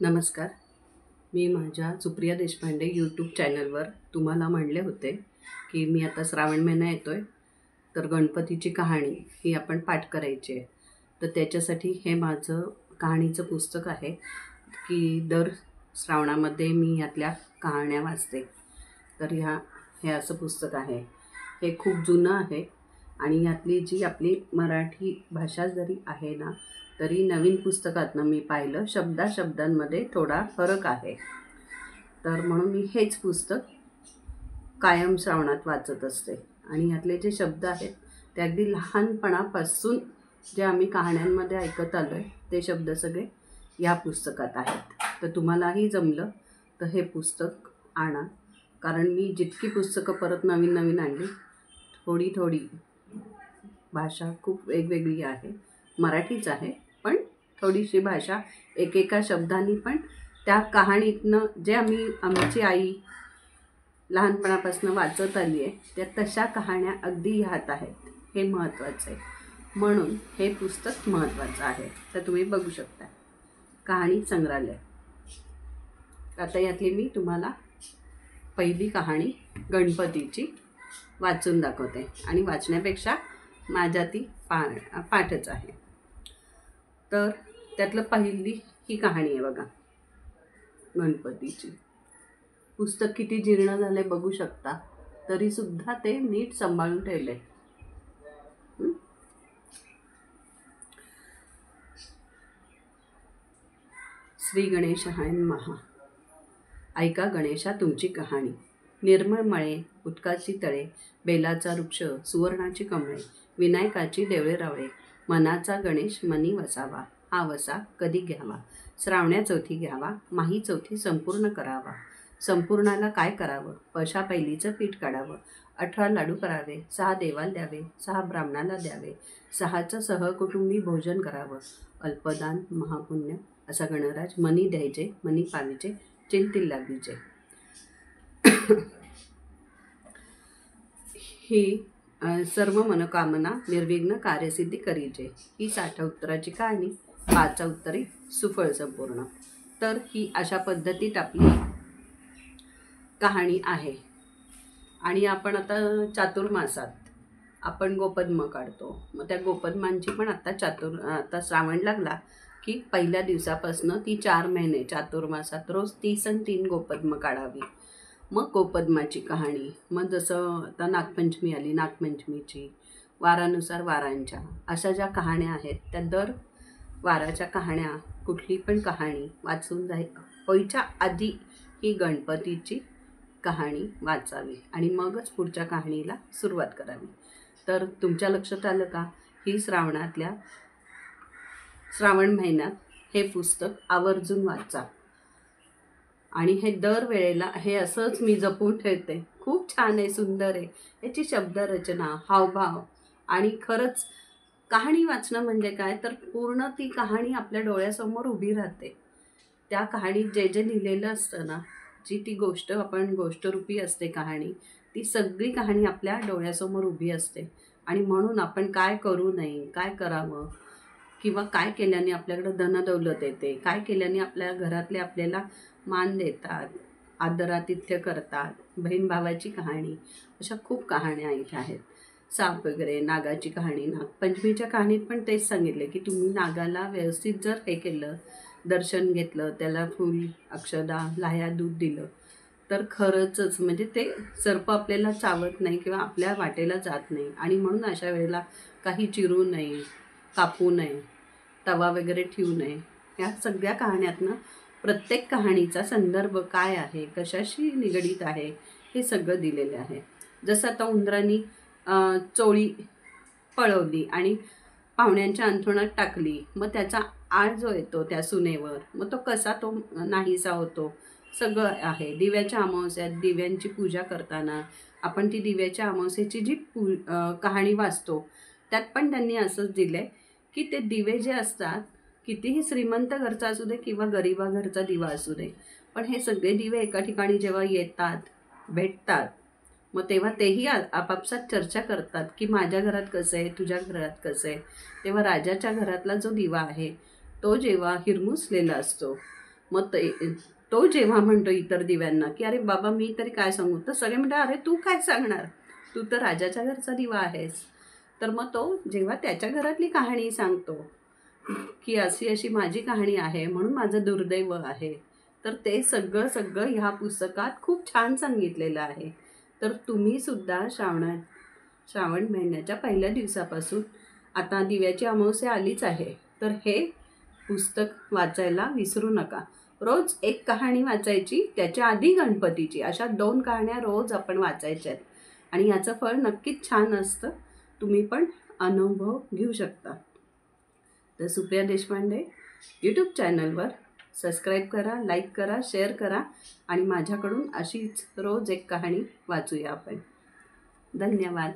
नमस्कार. मी माझ्या सुप्रिया देशपांडे यूट्यूब चॅनलवर तुम्हाला म्हणले होते की मी आता श्रावण महिना येतो आहे, तर गणपतीची कहाणी ही आपण पाठ करायची आहे. तर त्याच्यासाठी हे माझं कहाणीचं पुस्तक आहे की दर श्रावणामध्ये मी यातल्या कहाण्या वाचते. तर हे असं पुस्तक आहे. हे खूप जुनं आहे आणि यातली जी आपली मराठी भाषा जरी आहे ना, तरी नवीन पुस्तकातनं मी पाहिलं शब्दांमध्ये थोडा फरक आहे. तर म्हणून मी हेच पुस्तक कायम श्रावणात वाचत असते. आणि यातले जे शब्द आहेत ते अगदी लहानपणापासून जे आम्ही कहाण्यांमध्ये ऐकत आलो आहे ते शब्द सगळे या पुस्तकात आहेत. तर तुम्हालाही जमलं तर हे पुस्तक आणा, कारण मी जितकी पुस्तकं परत नवीन नवीन आणली, थोडी भाषा खूप वेगवेगळी आहे. मराठीच आहे, पण थोडीशी भाषा एकेका शब्दांनी पण त्या कहाणीतनं जे आमची आई लहानपणापासून वाचत आली आहे त्या तशा कहाण्या अगदी ह्यात आहेत. हे महत्त्वाचं आहे, म्हणून हे पुस्तक महत्त्वाचं आहे. तर तुम्ही बघू शकता, कहाणी संग्रहालय. आता यातली मी तुम्हाला पहिली कहाणी गणपतीची वाचून दाखवते, आणि वाचण्यापेक्षा माझ्या ती पाठच आहे. तर त्यातलं पहिली ही कहाणी आहे बघा, गणपतीची. पुस्तक किती जीर्ण झाले बघू शकता, तरीसुद्धा ते नीट सांभाळून ठेवले. श्री गणेशाय नमः. ऐका गणेशा तुमची कहाणी. निर्मळ मळे, उत्काची तळे, बेलाचा वृक्ष, सुवर्णाची कमळे, विनायकाची देवळे रावळे, मनाचा गणेश मनी वसावा. हा वसा कधी घ्यावा? श्रावण्या चौथी घ्यावा, माही चौथी संपूर्ण करावा. संपूर्णाला काय करावं? पशा पैलीचं पीठ काढावं, 18 लाडू करावे, 6 देवाला द्यावे, 6 ब्राह्मणाला द्यावे, 6चं सहकुटुंबी भोजन करावं. अल्पदान महापुण्य असा गणराज मनी द्यायचे, मनी पावीचे, चिंतील लाभीचे. ही सर्व मनोकामना निर्विघ्न कार्यसिद्धी करीचे. ही 60 उत्तराची कहाणी, 5 उत्तरे सुफळ संपूर्ण. तर ही अशा पद्धतीत आपली कहाणी आहे. आणि आपण आता चातुर्मासात आपण गोपद्म काढतो. मग त्या गोपद्मांची पण आता श्रावण लागला की पहिल्या दिवसापासून ती 4 महिने चातुर्मासात रोज 30 आणि 3 गोपद्म काढावी. मग गोपद्माची कहाणी. मग जसं आता नागपंचमी आली, नागपंचमीची वारानुसार वारांच्या अशा ज्या कहाण्या आहेत त्या दर वाराच्या कहाण्या, कुठली पण कहाणी वाचून व्हायच्या आधी ही गणपतीची कहाणी वाचावी आणि मगच पुढच्या कहाणीला सुरुवात करावी. तर तुमच्या लक्षात आलं का? ही श्रावण महिन्यात हे पुस्तक आवर्जून वाचा. आणि हे दर वेळेला हे असंच मी जपून ठेवते. खूप छान आहे, सुंदर आहे. याची शब्दरचना, हावभाव, आणि खरंच कहाणी वाचणं म्हणजे काय, तर पूर्ण ती कहाणी आपल्या डोळ्यासमोर उभी राहते. त्या कहाणीत जे जे लिहिलेलं असतं ना, जी ती गोष्ट आपण गोष्टरूपी असते कहाणी, ती सगळी कहाणी आपल्या डोळ्यासमोर उभी असते. आणि म्हणून आपण काय करू नये, काय करावं, किंवा काय केल्याने आपल्याकडं धनदौलत येते, काय केल्याने आपल्या घरातले आपल्याला मान देतात, आदरातिथ्य करतात, बहीण भावाची कहाणी, अशा खूप कहाण्या इथे आहेत. साप वगैरे, नागाची कहाणी. नागपंचमीच्या कहाणीत पण तेच सांगितले की तुम्ही नागाला व्यवस्थित जर हे केलं, दर्शन घेतलं, त्याला फूल, अक्षदा, लाह्या, दूध दिलं, तर खरंचच म्हणजे ते सर्प आपल्याला चावत नाही किंवा आपल्या वाटेला जात नाही. आणि म्हणून अशा वेळेला काही चिरू नये, कापू नये, तवा वगैरे ठेवू नये. या सगळ्या कहाण्यातनं प्रत्येक कहाणीचा संदर्भ काय आहे, कशाशी निगडीत आहे, हे सगळं दिलेलं आहे. जसं आता उंदरांनी चोळी पळवली आणि पाहुण्यांच्या अंथरुणात टाकली, मग त्याचा आळ जो येतो त्या सुनेवर, मग तो कसा तो नाहीसा होतो, सगळं आहे. दिव्याच्या अमावस्यात दिव्यांची पूजा करताना आपण ती दिव्याच्या अमावस्येची जी कहाणी वाचतो, त्यात पण त्यांनी असंच दिलं आहे की ते दिवे जे असतात, कितीही श्रीमंत घरचा असू दे किंवा गरिबा घरचा दिवा असू दे, पण हे सगळे दिवे एका ठिकाणी जेव्हा येतात, भेटतात, मग तेव्हा तेही आपापसात चर्चा करतात की माझ्या घरात कसं आहे, तुझ्या घरात कसं आहे. तेव्हा राजाच्या घरातला जो दिवा आहे तो जेव्हा हिरमुसलेला असतो, मग तो जेव्हा म्हणतो इतर दिव्यांना की अरे बाबा मी तरी काय सांगू, तर सगळे म्हणतात अरे तू काय सांगणार, तू तर राजाच्या घरचा दिवा आहेस. तर मग तो जेव्हा त्याच्या घरातली कहाणी सांगतो की अशी अशी माझी कहाणी आहे म्हणून माझं दुर्दैव आहे, तर ते सगळं सगळं ह्या पुस्तकात खूप छान सांगितलेलं आहे. तर तुम्हीसुद्धा श्रावण महिन्याच्या पहिल्या दिवसापासून, आता दिव्याची अमावस्या आलीच आहे, तर हे पुस्तक वाचायला विसरू नका. रोज एक कहाणी वाचायची, त्याच्या आधी गणपतीची, अशा 2 कहाण्या रोज आपण वाचायच्या आहेत आणि याचं फळ नक्कीच छान असतं. तुम्ही पण अनुभव घेऊ शकता. तर सुप्रिया देशपांडे यूट्यूब चॅनलवर सबस्क्राईब करा, लाईक करा, शेअर करा आणि माझ्याकडून अशीच रोज एक कहाणी वाचूया आपण. धन्यवाद.